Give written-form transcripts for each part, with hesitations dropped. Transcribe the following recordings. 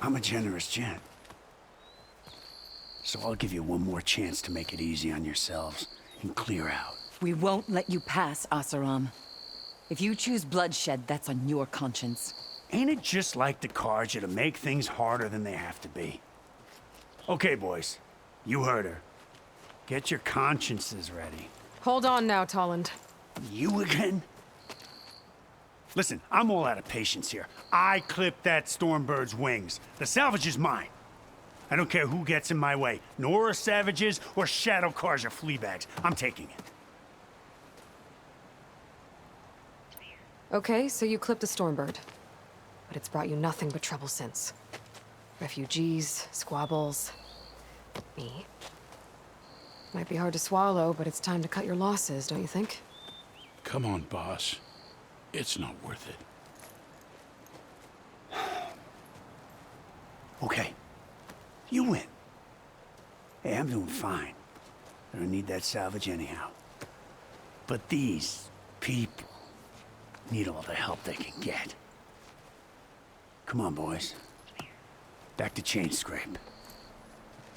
I'm a generous gent. So I'll give you one more chance to make it easy on yourselves and clear out. We won't let you pass, Asaram. If you choose bloodshed, that's on your conscience. Ain't it just like the Carja to make things harder than they have to be? Okay, boys. You heard her. Get your consciences ready. Hold on now, Tolland. You again? Listen, I'm all out of patience here. I clipped that Stormbird's wings. The salvage is mine. I don't care who gets in my way. Nora savages or Shadow Carja fleabags. I'm taking it. Okay, so you clipped the Stormbird. But it's brought you nothing but trouble since. Refugees, squabbles, me. Might be hard to swallow, but it's time to cut your losses, don't you think? Come on, boss. It's not worth it. Okay. You win. Hey, I'm doing fine. I don't need that salvage anyhow. But these people need all the help they can get. Come on, boys. Back to Chain Scrape.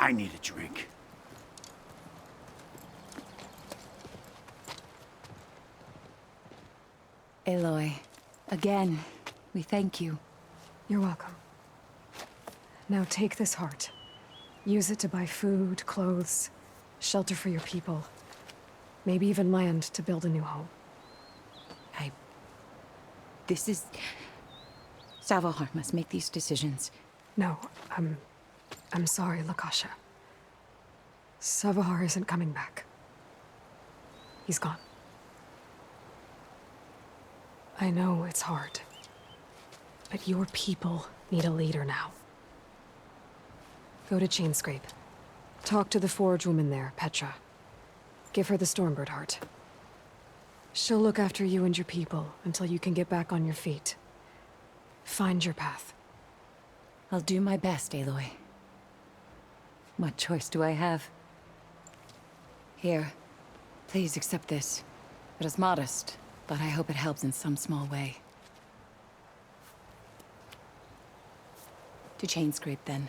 I need a drink. Aloy, again, we thank you. You're welcome. Now take this heart. Use it to buy food, clothes, shelter for your people. Maybe even land to build a new home. This is... Savahar must make these decisions. No, I'm sorry, Lakasha. Savahar isn't coming back. He's gone. I know it's hard, but your people need a leader now. Go to Chainscrape. Talk to the forge woman there, Petra. Give her the Stormbird heart. She'll look after you and your people until you can get back on your feet. Find your path. I'll do my best, Aloy. What choice do I have? Here, please accept this. It is modest, but I hope it helps in some small way. To Chainscrape, then.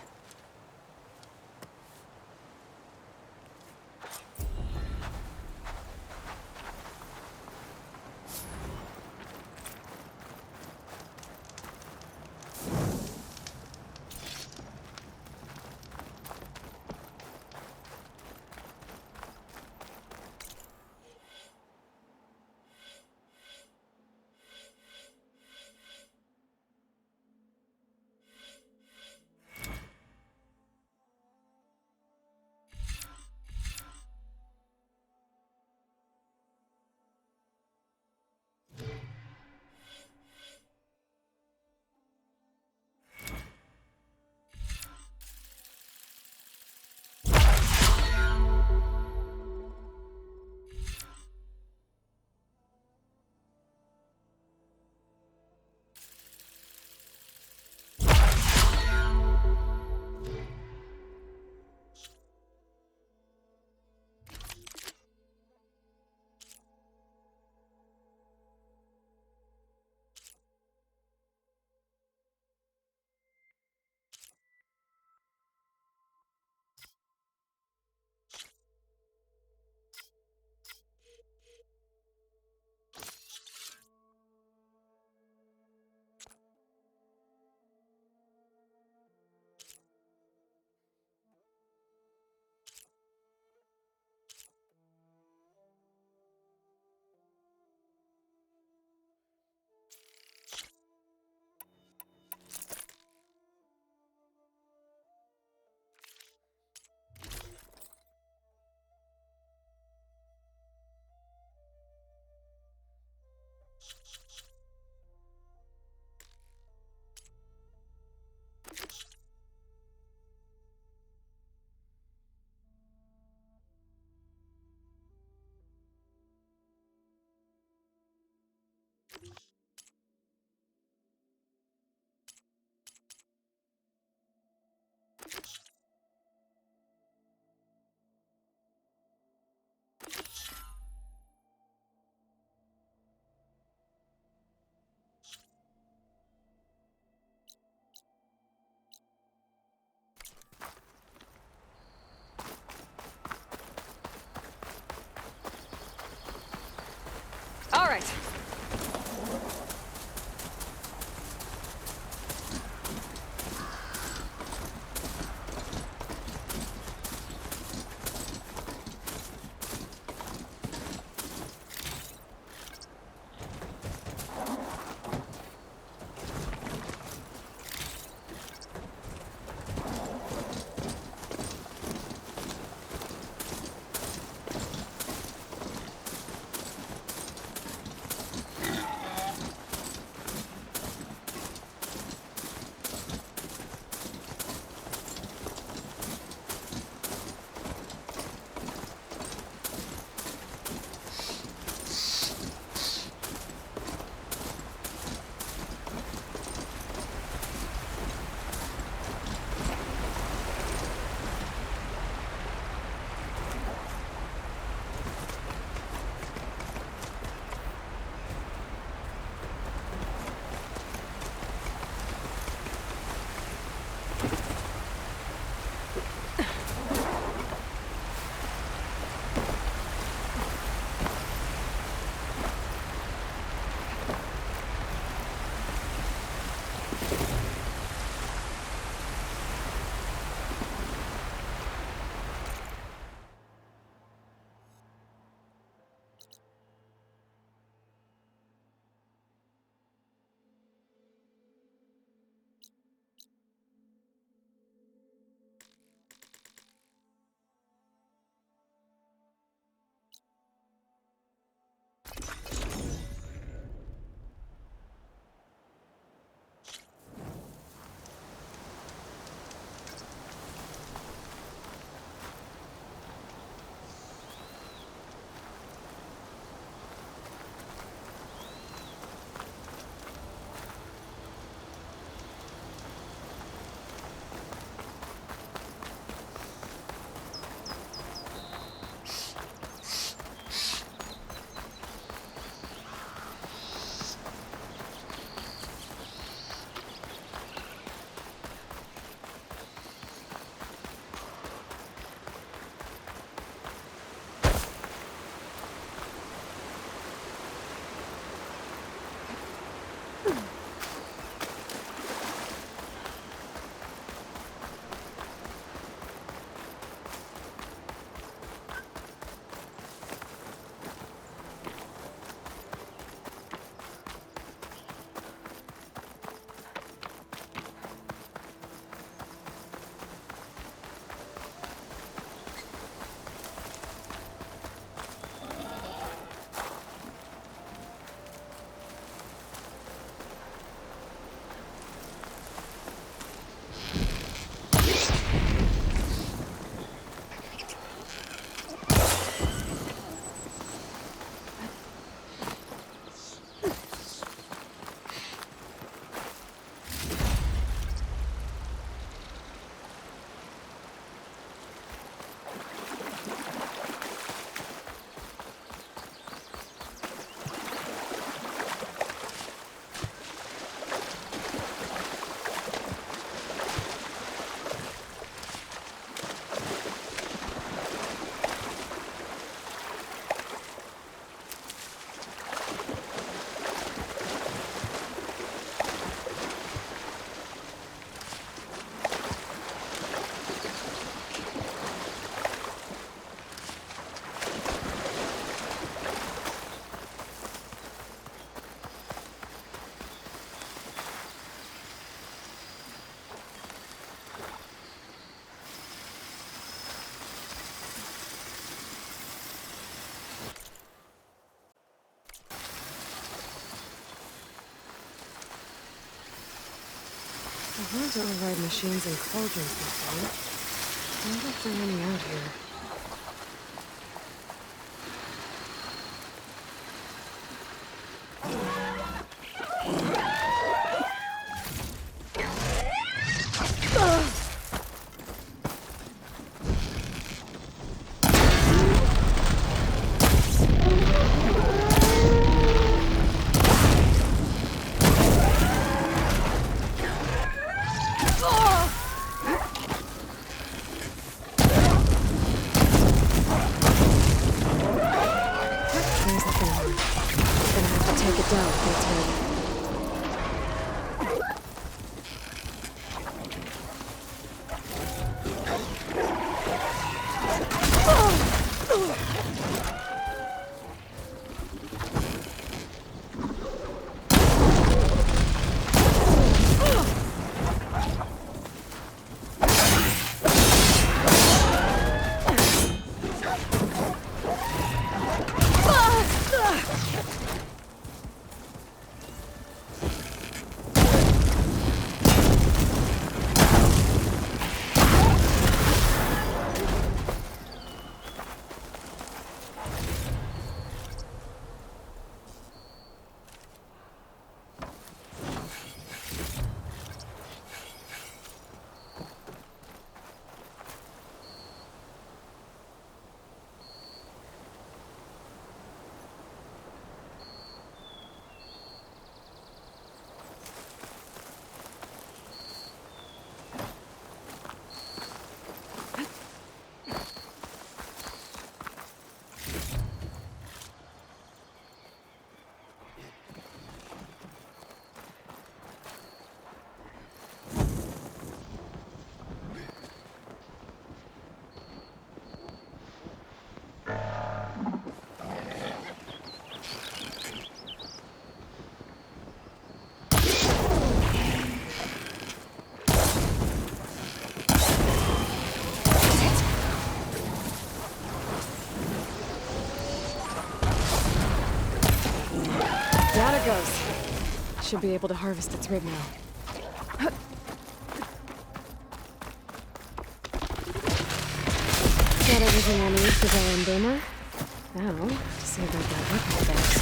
right. I've learned to override machines and cauldrons before. I wonder if there are any out here. Down it goes. Should be able to harvest its rig now. Got everything I need for Bell and Boomer. Now, to see about that weapon things.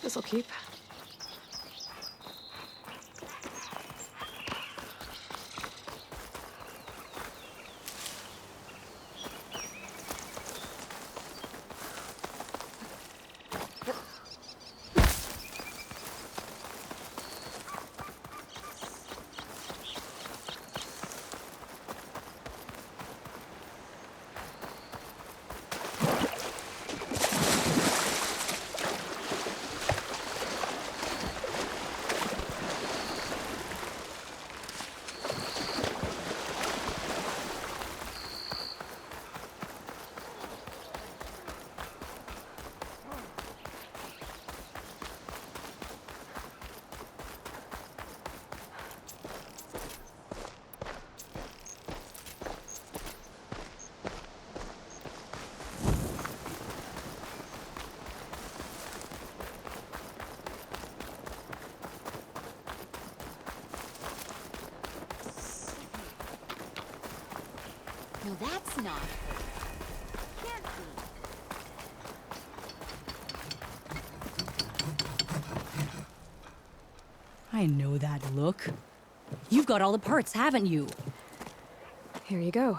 This'll keep. No, that's not her. Can't be. I know that look. You've got all the parts, haven't you? Here you go.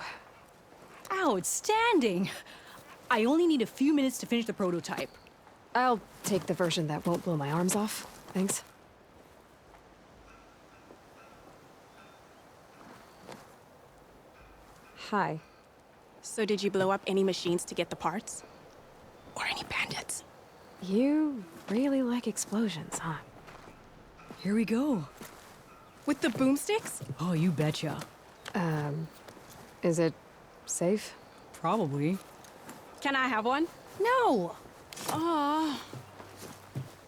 Ow! Outstanding! I only need a few minutes to finish the prototype. I'll take the version that won't blow my arms off. Thanks. Hi. So did you blow up any machines to get the parts? Or any bandits? You really like explosions, huh? Here we go. With the boomsticks? Oh, you betcha. Is it safe? Probably. Can I have one? No!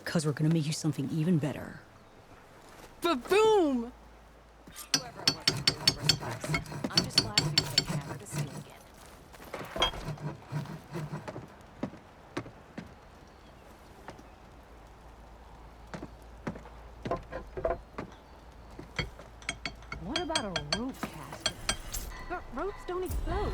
Cause we're gonna make you something even better. Ba-boom! Whoever it was who blew the first price. I'm just glad we take hammer to steel again. What about a rope casket? But ropes don't explode.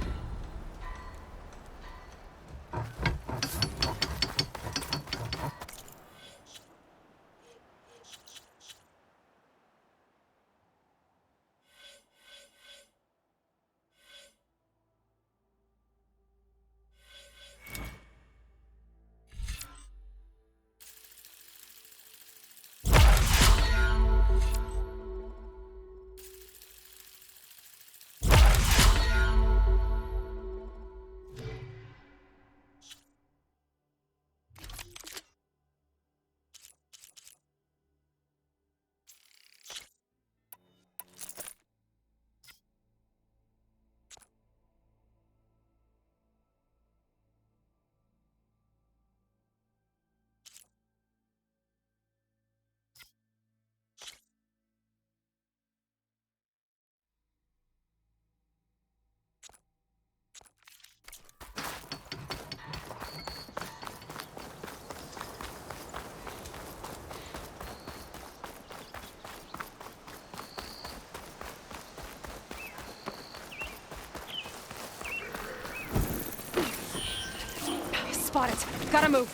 Spot it. Gotta move.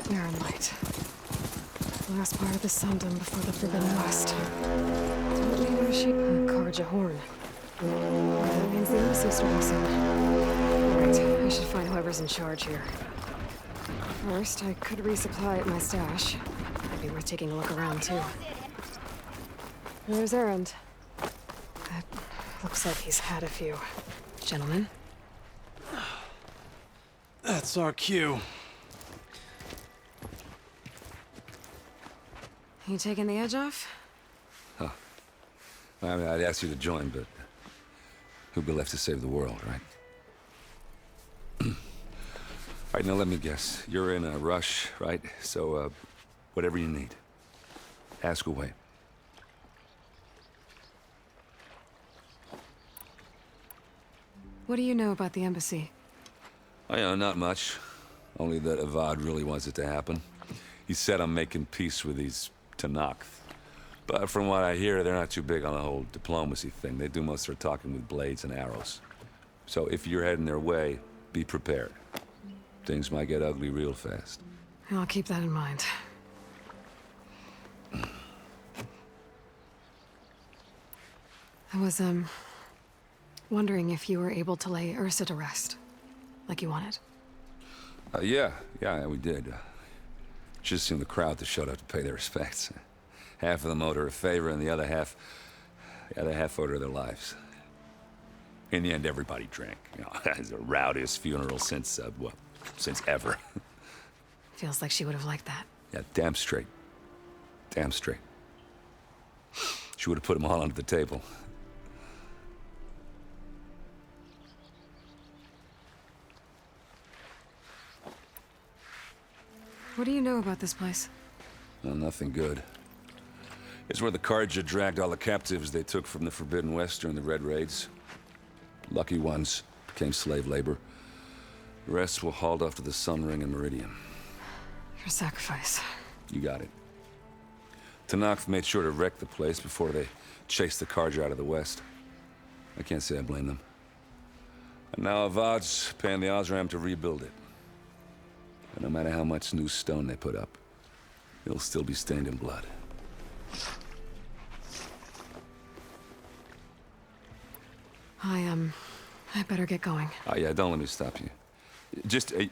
Barren light. Last part of the Sundom before the Forbidden West. Don't need a machine. A Karja horn. That means the embassy storm soon. Alright, I should find whoever's in charge here. First, I could resupply at my stash. Might be worth taking a look around, too. Where's Erend? That looks like he's had a few. Gentlemen? That's our cue. You taking the edge off? I mean, I'd ask you to join, but who'd be left to save the world, right? All right, now let me guess. You're in a rush, right? So, whatever you need, ask away. What do you know about the embassy? Oh, yeah, not much. Only that Avad really wants it to happen. He said I'm making peace with these Tanakh. But from what I hear, they're not too big on the whole diplomacy thing. They do most of their talking with blades and arrows. So if you're heading their way, be prepared. Things might get ugly real fast. I'll keep that in mind. I was, wondering if you were able to lay Ursa to rest, like you wanted. Yeah, we did. Just seen the crowd that showed up to pay their respects. Half of them owed her a favor, and the other half owed her their lives. In the end, everybody drank. You know, it's the rowdiest funeral since, since ever. Feels like she would have liked that. Yeah, damn straight. Damn straight. She would have put them all under the table. What do you know about this place? Well, nothing good. It's where the Karja dragged all the captives they took from the Forbidden West during the Red Raids. Lucky ones became slave labor. The rest were hauled off to the Sun Ring and Meridian. For sacrifice. You got it. Tanakh made sure to wreck the place before they chased the Karja out of the West. I can't say I blame them. And now Avad's paying the Osram to rebuild it. And no matter how much new stone they put up, it'll still be stained in blood. I better get going. Oh, yeah, don't let me stop you. Just, are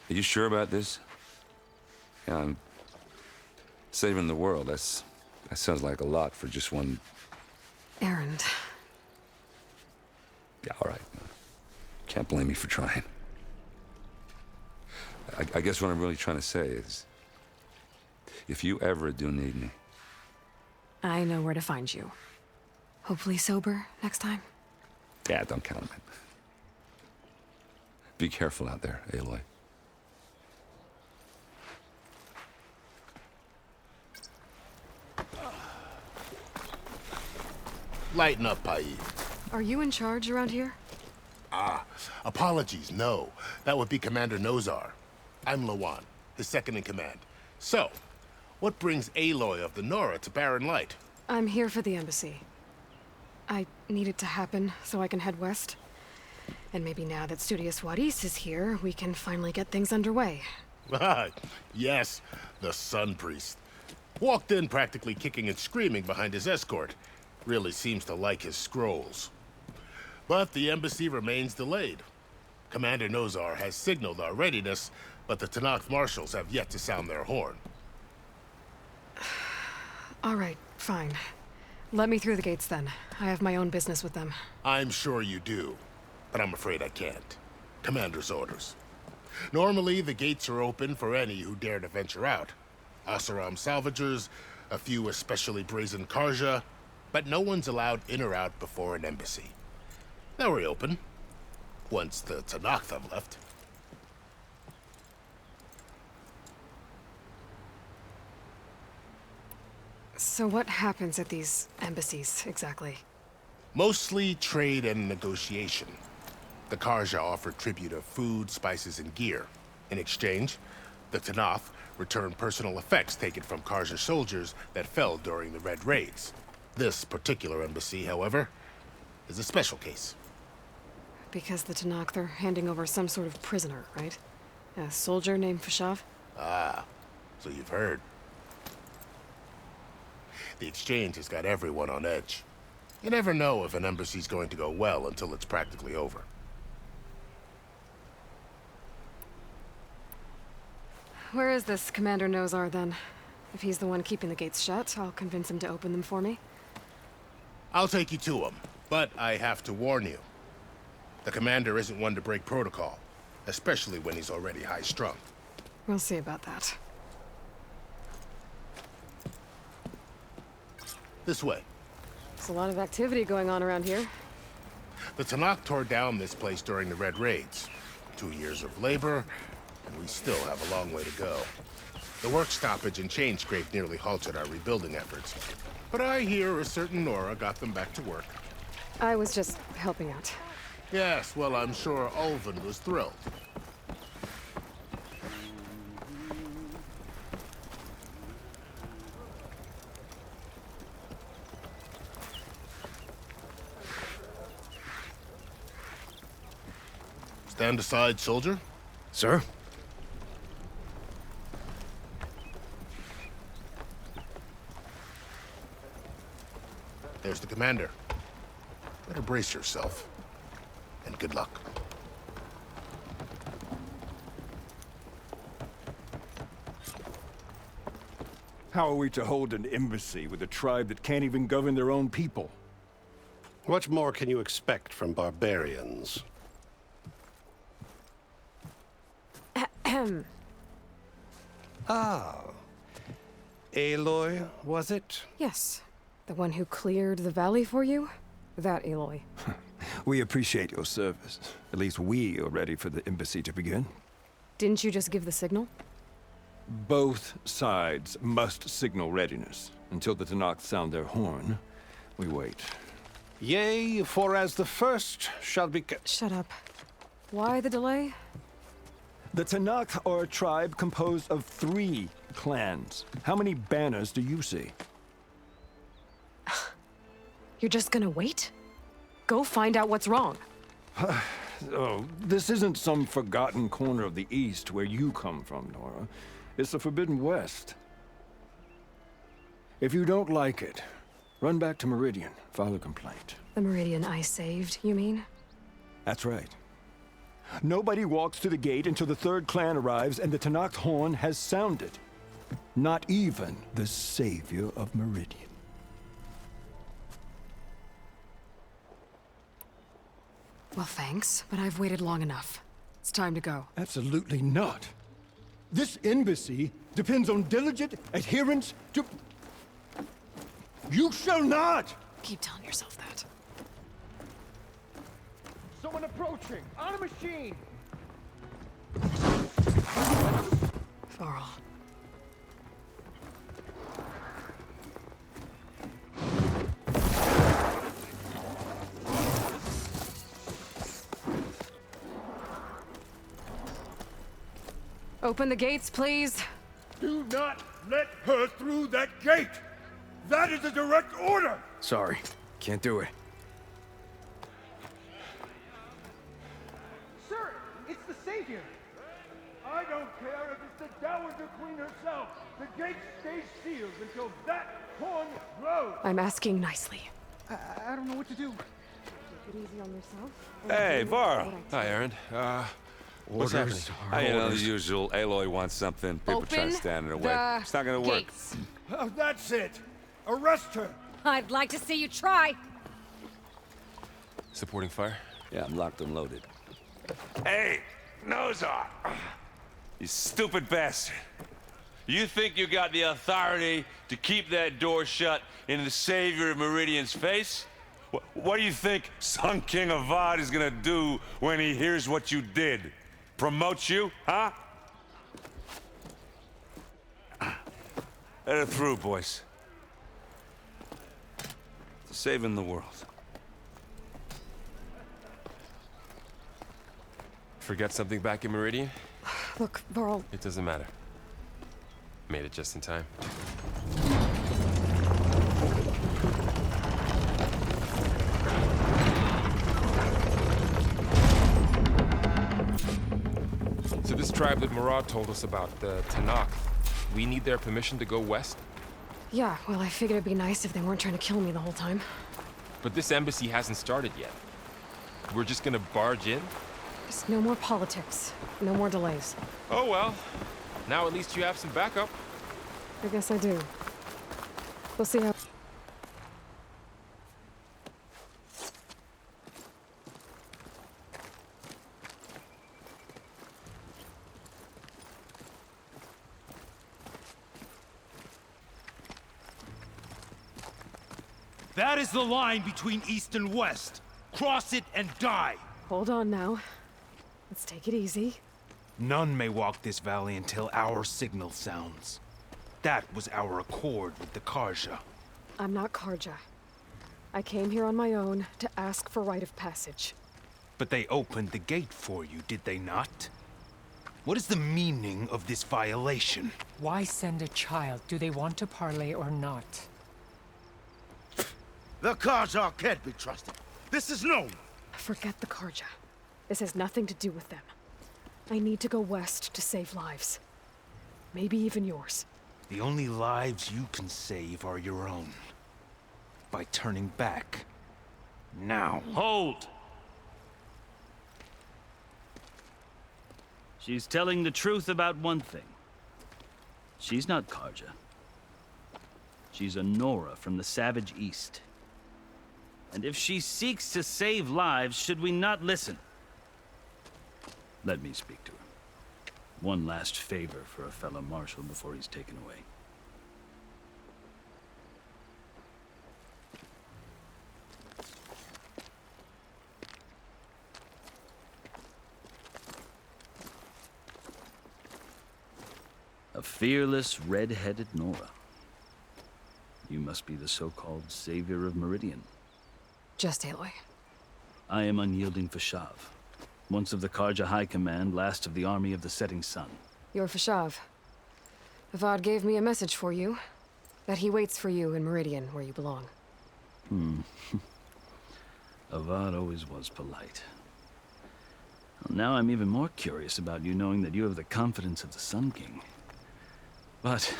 you sure about this? Yeah, I'm saving the world. That sounds like a lot for just one... Erend. Yeah, all right. Can't blame me for trying. I guess what I'm really trying to say is, if you ever do need me... I know where to find you. Hopefully sober next time. Yeah, don't count on it. Be careful out there, Aloy. Lighten up, Paid. Are you in charge around here? Apologies, no. That would be Commander Nozar. I'm Lawan, his second-in-command. So, what brings Aloy of the Nora to Barren Light? I'm here for the embassy. I need it to happen so I can head west. And maybe now that Studious Wadis is here, we can finally get things underway. Yes, the Sun Priest. Walked in practically kicking and screaming behind his escort. Really seems to like his scrolls. But the embassy remains delayed. Commander Nozar has signaled our readiness, but the Tanakh marshals have yet to sound their horn. All right, fine. Let me through the gates then. I have my own business with them. I'm sure you do, but I'm afraid I can't. Commander's orders. Normally, the gates are open for any who dare to venture out. Oseram salvagers, a few especially brazen Karja, but no one's allowed in or out before an embassy. They'll reopen, once the Tanakh have left. So what happens at these embassies, exactly? Mostly trade and negotiation. The Karja offer tribute of food, spices, and gear. In exchange, the Tanakh return personal effects taken from Karja soldiers that fell during the Red Raids. This particular embassy, however, is a special case. Because the Tanakh, they're handing over some sort of prisoner, right? A soldier named Fashav? Ah, so you've heard. The exchange has got everyone on edge. You never know if an embassy's going to go well until it's practically over. Where is this Commander Nozar, then? If he's the one keeping the gates shut, I'll convince him to open them for me. I'll take you to him, but I have to warn you. The commander isn't one to break protocol, especially when he's already high-strung. We'll see about that. This way. There's a lot of activity going on around here. The Tanakh tore down this place during the Red Raids. 2 years of labor, and we still have a long way to go. The work stoppage and chain scrape nearly halted our rebuilding efforts. But I hear a certain Nora got them back to work. I was just helping out. Yes, well, I'm sure Ulvin was thrilled. Stand aside, soldier. Sir? There's the commander. Better brace yourself. And good luck. How are we to hold an embassy with a tribe that can't even govern their own people? What more can you expect from barbarians? Ah. Aloy, was it? Yes. The one who cleared the valley for you? That Aloy. We appreciate your service. At least we are ready for the embassy to begin. Didn't you just give the signal? Both sides must signal readiness. Until the Tanakh sound their horn, we wait. Yea, for as the first shall be... Shut up. Why the delay? The Tanakh are a tribe composed of 3 clans. How many banners do you see? You're just gonna wait? Go find out what's wrong. Oh, this isn't some forgotten corner of the East where you come from, Nora. It's the Forbidden West. If you don't like it, run back to Meridian, file a complaint. The Meridian I saved, you mean? That's right. Nobody walks to the gate until the 3rd clan arrives and the Tanakh horn has sounded. Not even the savior of Meridian. Well, thanks, but I've waited long enough. It's time to go. Absolutely not. This embassy depends on diligent adherence to... You shall not! Keep telling yourself that. Someone approaching! On a machine! Varl. Open the gates, please. Do not let her through that gate! That is a direct order! Sorry, can't do it. Sir, it's the Savior! I don't care if it's the Dowager Queen herself! The gate stays sealed until that horn blows! I'm asking nicely. I don't know what to do. Take it easy on yourself. Hey, Varl. Hi, Aaron. What's happening? You know, the usual. Aloy wants something. People try to stand in her way. It's not gonna work. Oh, that's it! Arrest her! I'd like to see you try. Supporting fire? Yeah, I'm locked and loaded. Hey, Nozar! You stupid bastard. You think you got the authority to keep that door shut in the savior of Meridian's face? What do you think Sun King Avad is gonna do when he hears what you did? Promote you, huh? Let her through, boys. Saving the world. Forget something back in Meridian? Look, Varl. It doesn't matter. Made it just in time. So this tribe that Murad told us about, the Tanakh, we need their permission to go west? Yeah, well, I figured it'd be nice if they weren't trying to kill me the whole time. But this embassy hasn't started yet. We're just gonna barge in? Just no more politics. No more delays. Oh well. Now at least you have some backup. I guess I do. We'll see how... That is the line between East and West. Cross it and die. Hold on now. Let's take it easy. None may walk this valley until our signal sounds. That was our accord with the Karja. I'm not Karja. I came here on my own to ask for rite of passage. But they opened the gate for you, did they not? What is the meaning of this violation? Why send a child? Do they want to parley or not? The Karja can't be trusted. This is known. Forget the Karja. This has nothing to do with them. I need to go west to save lives. Maybe even yours. The only lives you can save are your own. By turning back. Now. Hold! She's telling the truth about one thing. She's not Karja. She's a Nora from the Savage East. And if she seeks to save lives, should we not listen? Let me speak to her. One last favor for a fellow marshal before he's taken away. A fearless, red-headed Nora. You must be the so-called savior of Meridian. Just Aloy. I am unyielding Fashav. Once of the Karja High Command, last of the army of the setting sun. You're Fashav. Avad gave me a message for you. That he waits for you in Meridian, where you belong. Avad always was polite. Well, now I'm even more curious about you knowing that you have the confidence of the Sun King. But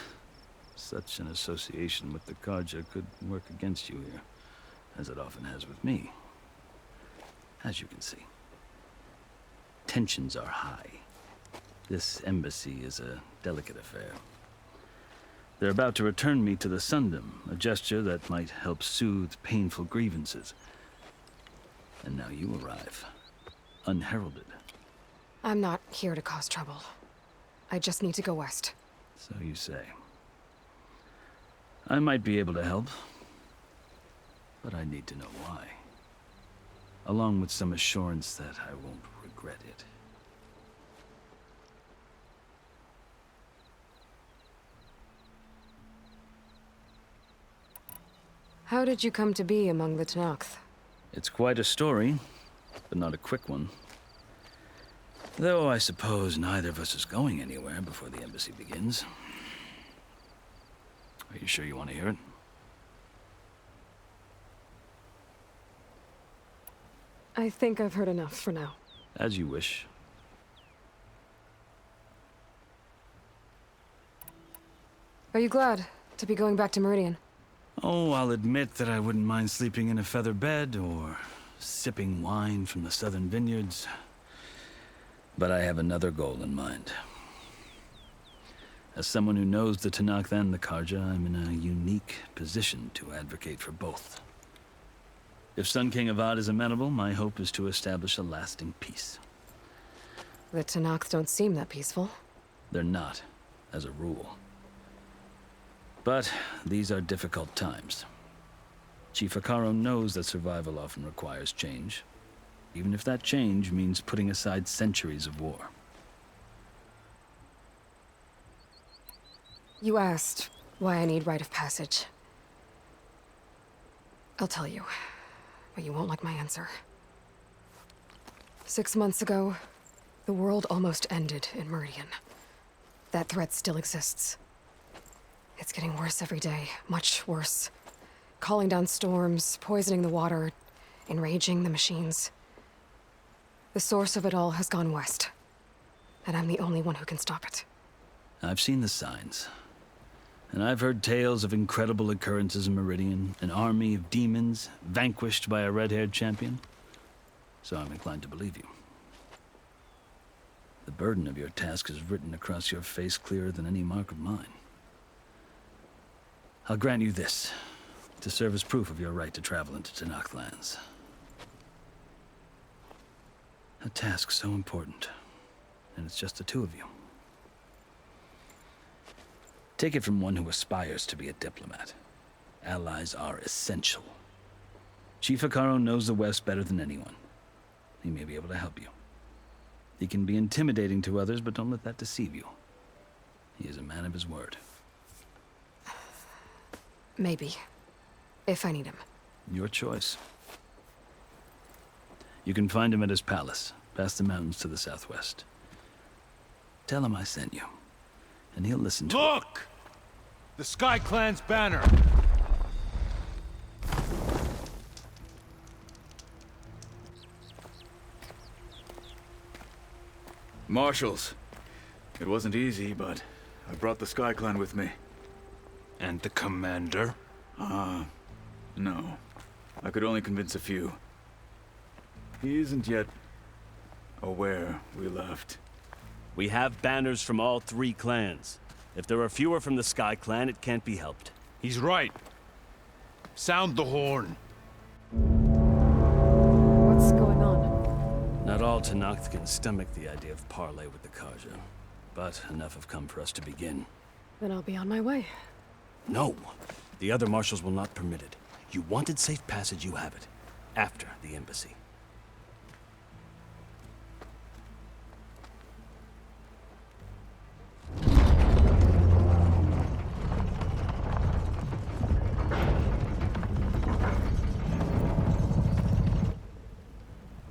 such an association with the Karja could work against you here, as it often has with me. As you can see. Tensions are high. This embassy is a delicate affair. They're about to return me to the Sundom, a gesture that might help soothe painful grievances. And now you arrive, unheralded. I'm not here to cause trouble. I just need to go west. So you say. I might be able to help, but I need to know why. Along with some assurance that I won't regret it. How did you come to be among the Tanakh? It's quite a story, but not a quick one. Though I suppose neither of us is going anywhere before the embassy begins. Are you sure you want to hear it? I think I've heard enough for now. As you wish. Are you glad to be going back to Meridian? Oh, I'll admit that I wouldn't mind sleeping in a feather bed or sipping wine from the southern vineyards. But I have another goal in mind. As someone who knows the Tanakh and the Karja, I'm in a unique position to advocate for both. If Sun King Avad is amenable, my hope is to establish a lasting peace. The Tanakh don't seem that peaceful. They're not, as a rule. But these are difficult times. Chief Akaro knows that survival often requires change, even if that change means putting aside centuries of war. You asked why I need rite of passage. I'll tell you, but you won't like my answer. 6 months ago, the world almost ended in Meridian. That threat still exists. It's getting worse every day, much worse. Calling down storms, poisoning the water, enraging the machines. The source of it all has gone west. and I'm the only one who can stop it. I've seen the signs. And I've heard tales of incredible occurrences in Meridian, an army of demons vanquished by a red-haired champion. So I'm inclined to believe you. The burden of your task is written across your face clearer than any mark of mine. I'll grant you this, to serve as proof of your right to travel into Tenakth lands. A task so important, and it's just the two of you. Take it from one who aspires to be a diplomat. Allies are essential. Chief Hekarro knows the West better than anyone. He may be able to help you. He can be intimidating to others, but don't let that deceive you. He is a man of his word. Maybe. If I need him. Your choice. You can find him at his palace, past the mountains to the southwest. Tell him I sent you, and he'll listen to Look! The Sky Clan's banner! Marshals. It wasn't easy, but I brought the Sky Clan with me. And the commander? No. I could only convince a few. He isn't yet aware we left. We have banners from all 3 clans. If there are fewer from the Sky Clan, it can't be helped. He's right. Sound the horn. What's going on? Not all Tenakth can stomach the idea of parley with the Karja, but enough have come for us to begin. Then I'll be on my way. No! The other marshals will not permit it. You wanted safe passage, you have it. After the embassy.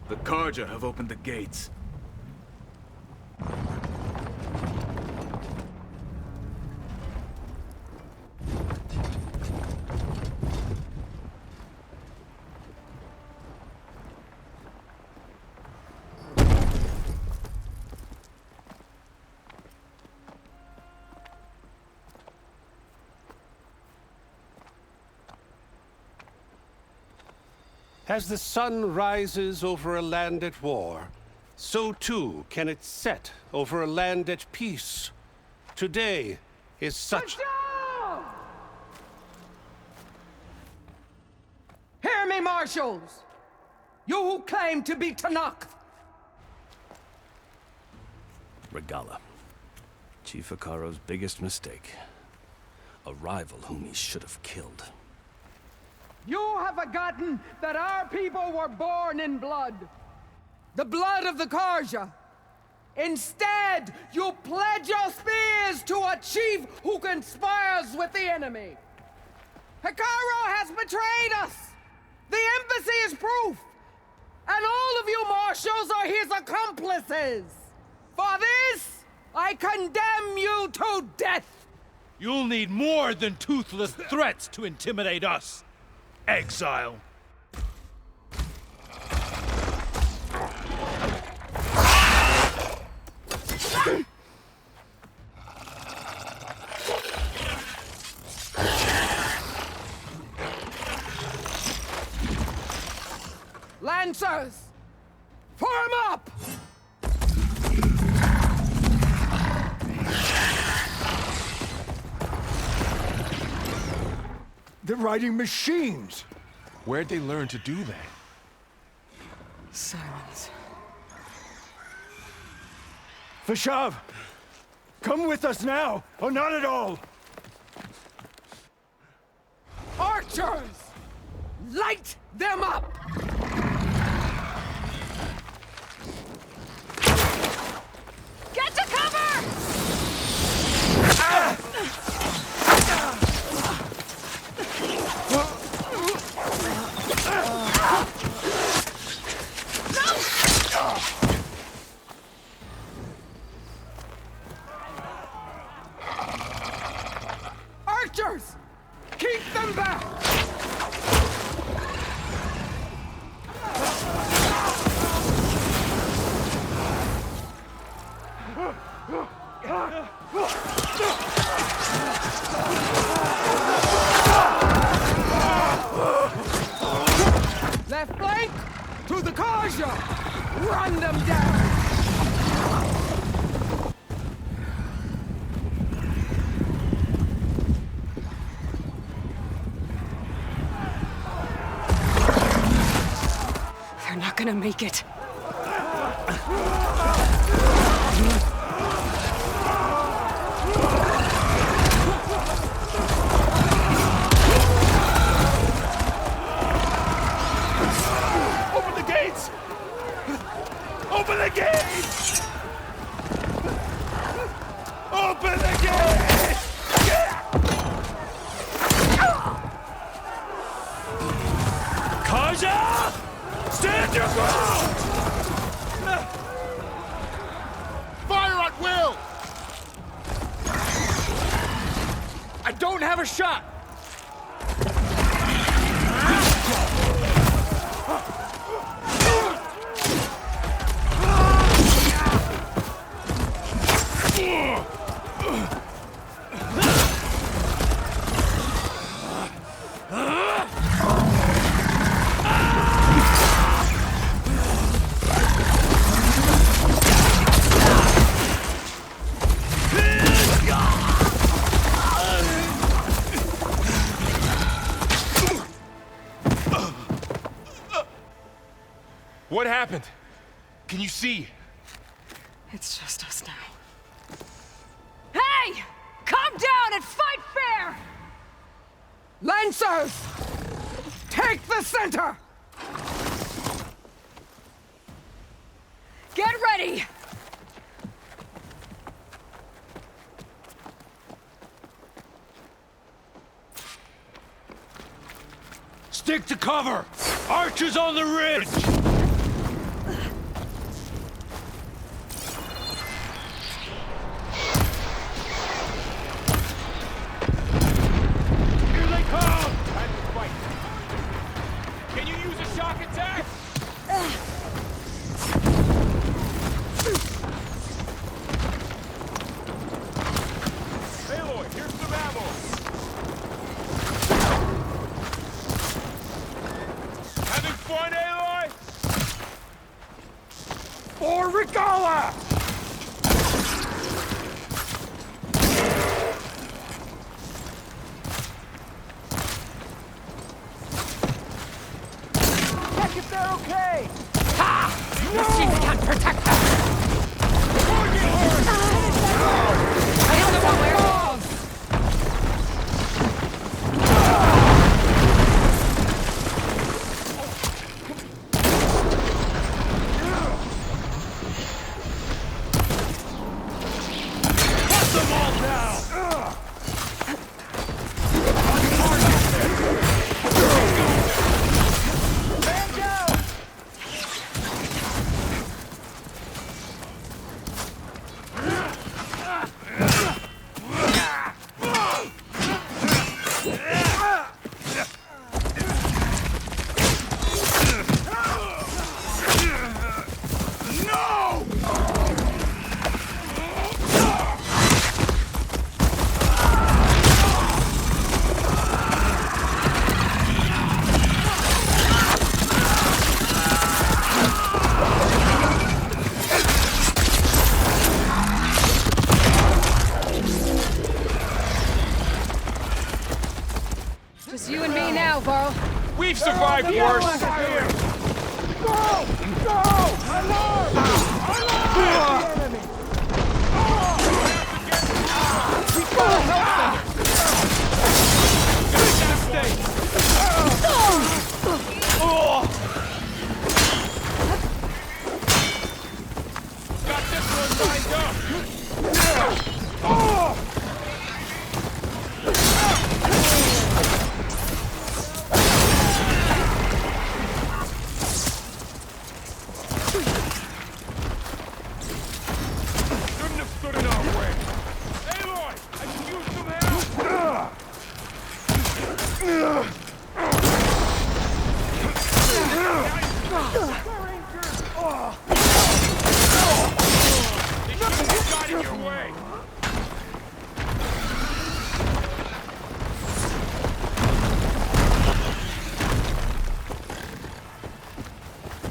The Karja have opened the gates. As the sun rises over a land at war, so too can it set over a land at peace. Today is such... Hear me, marshals! You who claim to be Tenakth! Regala. Chief Hekarro's biggest mistake. A rival whom he should have killed. You have forgotten that our people were born in blood. The blood of the Karja. Instead, you pledge your spears to a chief who conspires with the enemy. Hekarro has betrayed us. The embassy is proof. And all of you marshals are his accomplices. For this, I condemn you to death. You'll need more than toothless threats to intimidate us. Exile. Lancers, form up! They're riding machines! Where'd they learn to do that? Sirens. Vashav! Come with us now, or not at all! Archers! Light them up! Get to cover! Archers! Keep them back! Left flank! To the Karja! Run them down! They're not gonna make it. Open the gates! Open the gates! Open the gates! Karja! Stand your ground! Fire at will! I don't have a shot! What happened? Can you see? It's just us now. Hey! Calm down and fight fair! Lancers! Take the center! Get ready! Stick to cover! Archers on the ridge! Here they come! Time to fight. Can you use a shock attack? Aloy, here's some ammo. Having fun, Aloy? For Regala! Check if they're okay! Ha! No! Machines can't protect them! I don't know where. Put them all down! Just you and me now, Varl. We've survived worse. Go! Go! Alarm! Alarm! The enemy! Got this one lined up.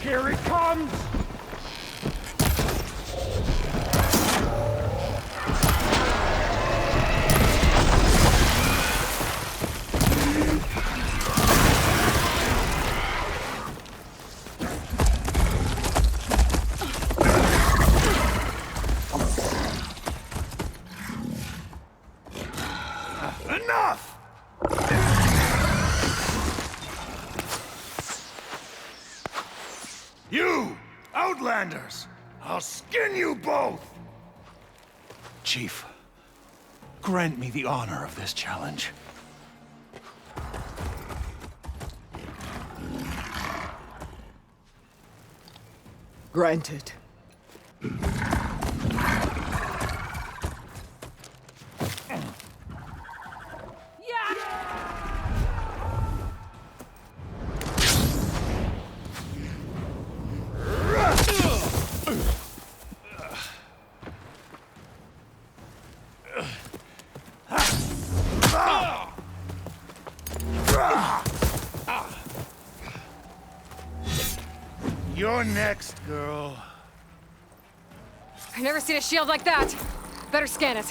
Here it comes! Enough! You, Outlanders! I'll skin you both! Chief, grant me the honor of this challenge. Granted. You're next, girl. I've never seen a shield like that. Better scan it.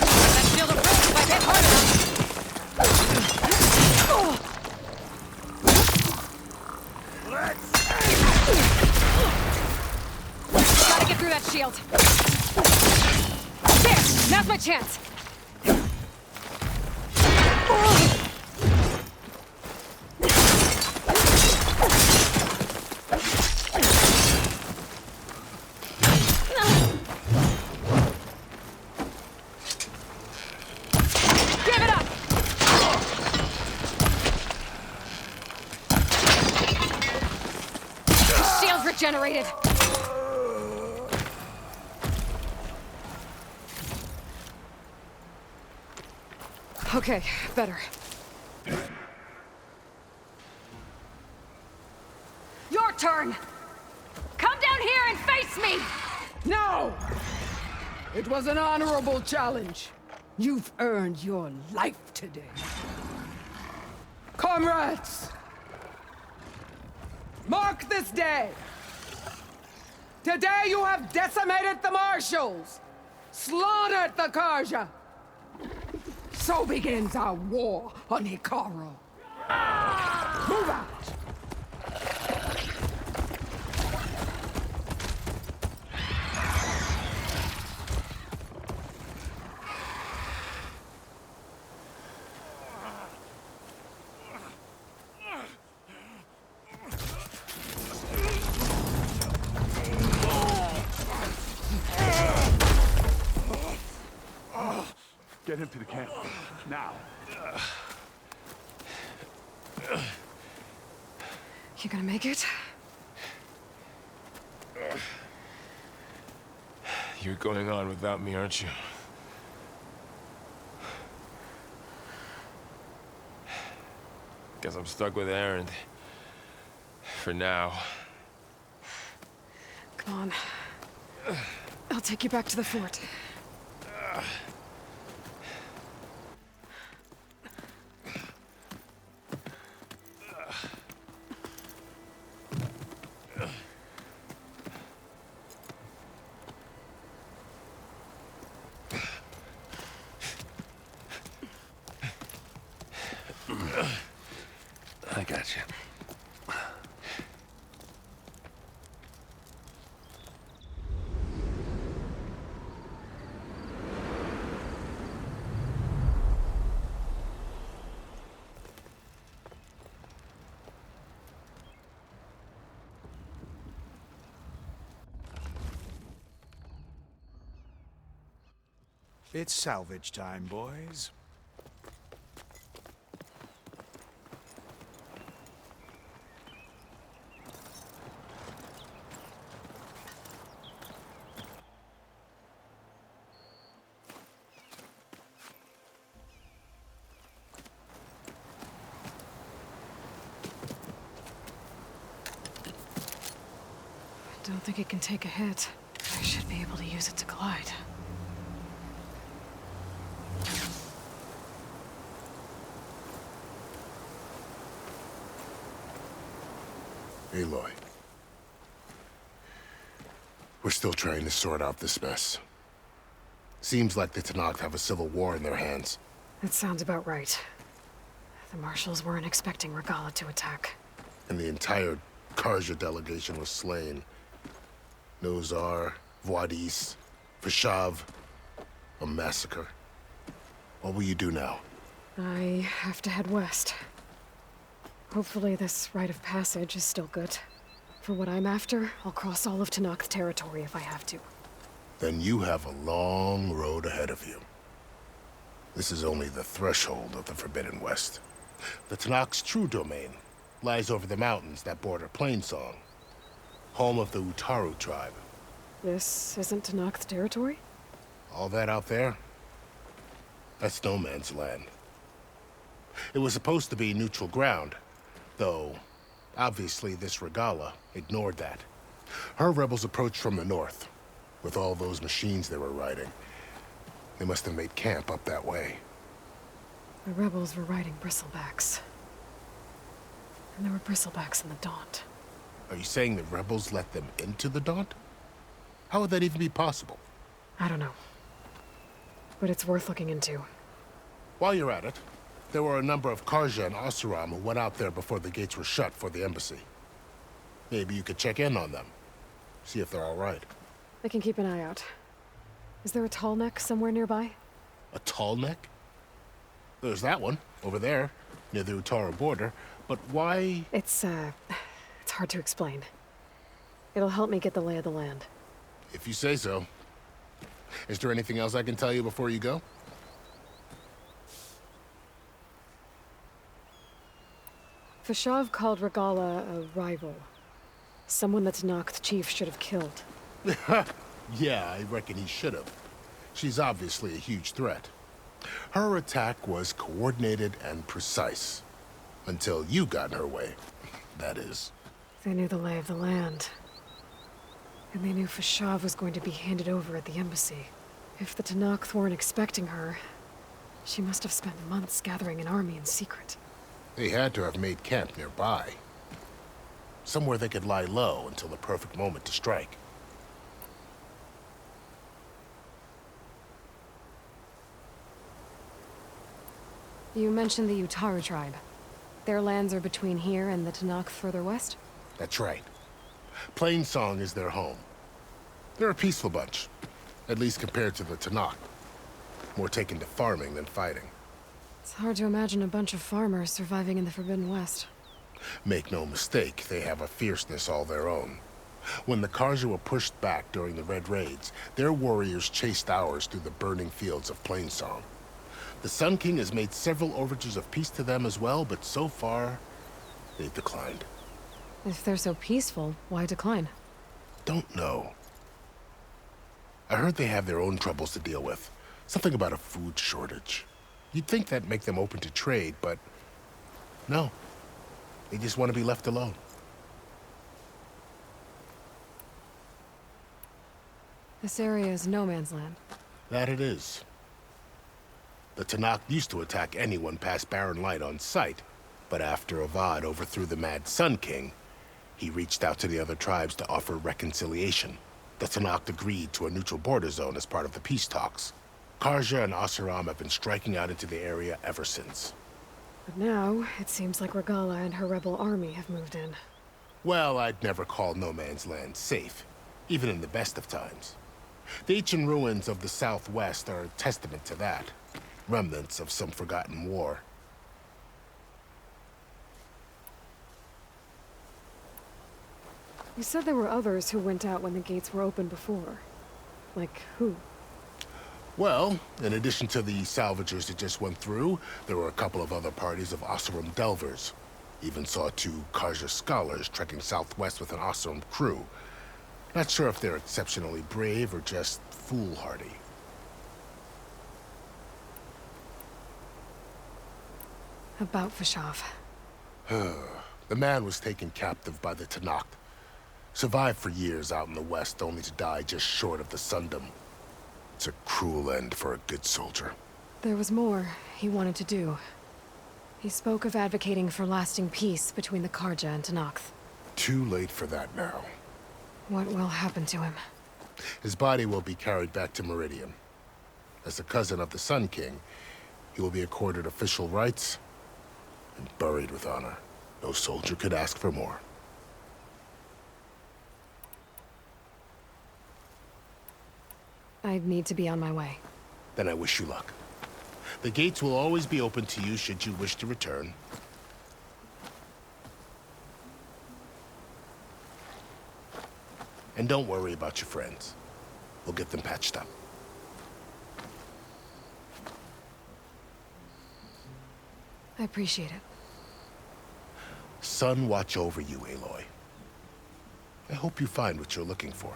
That shield will break if I hit hard enough. Gotta get through that shield. There! Now's my chance! Give it up! Shield's regenerated! Okay, better. Your turn! Come down here and face me! No! It was an honorable challenge. You've earned your life today. Comrades! Mark this day! Today you have decimated the Marshals! Slaughtered the Karja! So begins our war on Hikaru. Move out! Get him to the camp. Now. You gonna make it? You're going on without me, aren't you? Guess I'm stuck with Aaron. For now. Come on. I'll take you back to the fort. I got you. It's salvage time, boys. I don't think it can take a hit. I should be able to use it to glide. Aloy. We're still trying to sort out this mess. Seems like the Tenakth have a civil war in their hands. That sounds about right. The Marshals weren't expecting Regala to attack. And the entire Karja delegation was slain. Nozar, Voidis, Vashav. A massacre. What will you do now? I have to head west. Hopefully this rite of passage is still good. For what I'm after, I'll cross all of Tenakth territory if I have to. Then you have a long road ahead of you. This is only the threshold of the Forbidden West. The Tenakth's true domain lies over the mountains that border Plainsong, home of the Utaru tribe. This isn't Tenakth territory? All that out there? That's no man's land. It was supposed to be neutral ground, though obviously this Regala ignored that. Her rebels approached from the north, with all those machines they were riding. They must have made camp up that way. The rebels were riding bristlebacks. And there were bristlebacks in the Daunt. Are you saying the rebels let them into the Daunt? How would that even be possible? I don't know. But it's worth looking into. While you're at it, there were a number of Karja and Oseram who went out there before the gates were shut for the embassy. Maybe you could check in on them. See if they're all right. I can keep an eye out. Is there a tall neck somewhere nearby? A tall neck? There's that one, over there, near the Utaru border. But why? It's hard to explain. It'll help me get the lay of the land. If you say so. Is there anything else I can tell you before you go? Vashav called Regala a rival. Someone that Tenakth chief should have killed. Yeah, I reckon he should have. She's obviously a huge threat. Her attack was coordinated and precise. Until you got in her way, that is. They knew the lay of the land. And they knew Vashav was going to be handed over at the embassy. If the Tenakth weren't expecting her, she must have spent months gathering an army in secret. They had to have made camp nearby. Somewhere they could lie low until the perfect moment to strike. You mentioned the Utaru tribe. Their lands are between here and the Tenakth further west? That's right. Plainsong is their home. They're a peaceful bunch, at least compared to the Tenakth. More taken to farming than fighting. It's hard to imagine a bunch of farmers surviving in the Forbidden West. Make no mistake, they have a fierceness all their own. When the Karja were pushed back during the Red Raids, their warriors chased ours through the burning fields of Plainsong. The Sun King has made several overtures of peace to them as well, but so far, they've declined. If they're so peaceful, why decline? Don't know. I heard they have their own troubles to deal with. Something about a food shortage. You'd think that'd make them open to trade, but no. They just want to be left alone. This area is no man's land. That it is. The Tenakth used to attack anyone past Barren Light on sight, but after Avad overthrew the Mad Sun King, he reached out to the other tribes to offer reconciliation. The Tenakth agreed to a neutral border zone as part of the peace talks. Karja and Oseram have been striking out into the area ever since. But now, it seems like Regala and her rebel army have moved in. Well, I'd never call no man's land safe, even in the best of times. The ancient ruins of the Southwest are a testament to that. Remnants of some forgotten war. You said there were others who went out when the gates were open before. Like who? Well, in addition to the salvagers that just went through, there were a couple of other parties of Oseram delvers. Even saw 2 Karja scholars trekking southwest with an Oseram crew. Not sure if they're exceptionally brave or just foolhardy. About Vashav. The man was taken captive by the Tenakth. Survived for years out in the west, only to die just short of the Sundom. It's a cruel end for a good soldier. There was more he wanted to do. He spoke of advocating for lasting peace between the Karja and Tenakth. Too late for that now. What will happen to him? His body will be carried back to Meridian. As a cousin of the Sun King, he will be accorded official rights and buried with honor. No soldier could ask for more. I need to be on my way. Then I wish you luck. The gates will always be open to you should you wish to return. And don't worry about your friends. We'll get them patched up. I appreciate it. Sun watch over you, Aloy. I hope you find what you're looking for.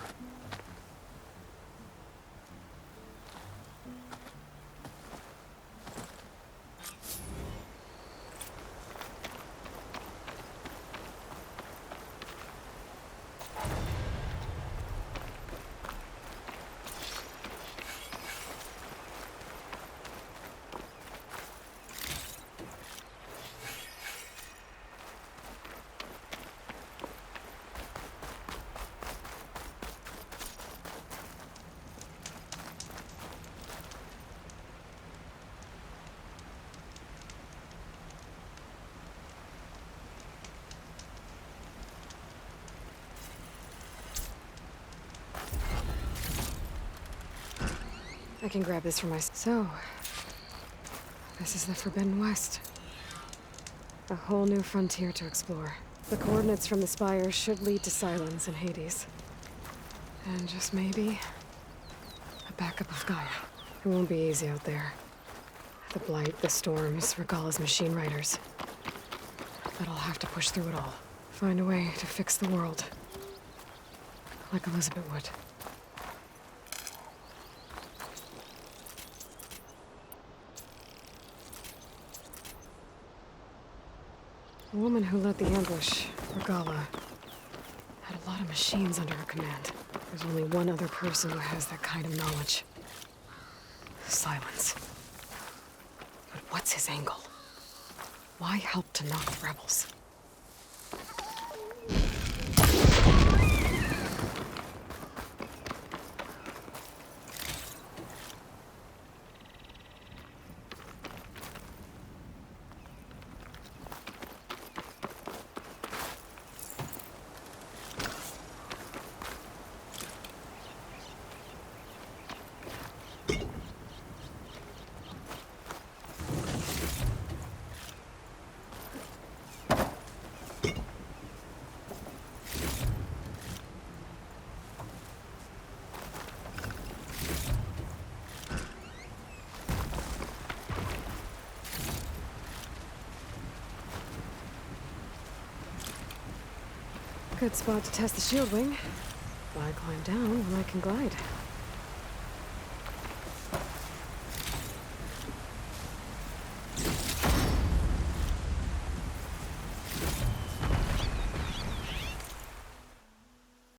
I can grab this for So, this is the Forbidden West. A whole new frontier to explore. The coordinates from the spires should lead to Silence and Hades. And just maybe, a backup of Gaia. It won't be easy out there. The Blight, the Storms, Regalla's machine riders. But I'll have to push through it all. Find a way to fix the world. Like Elizabeth would. The woman who led the ambush, Regalla, had a lot of machines under her command. There's only one other person who has that kind of knowledge. Silence. But what's his angle? Why help to knock the rebels? Good spot to test the shield wing. Why climb down when I can glide?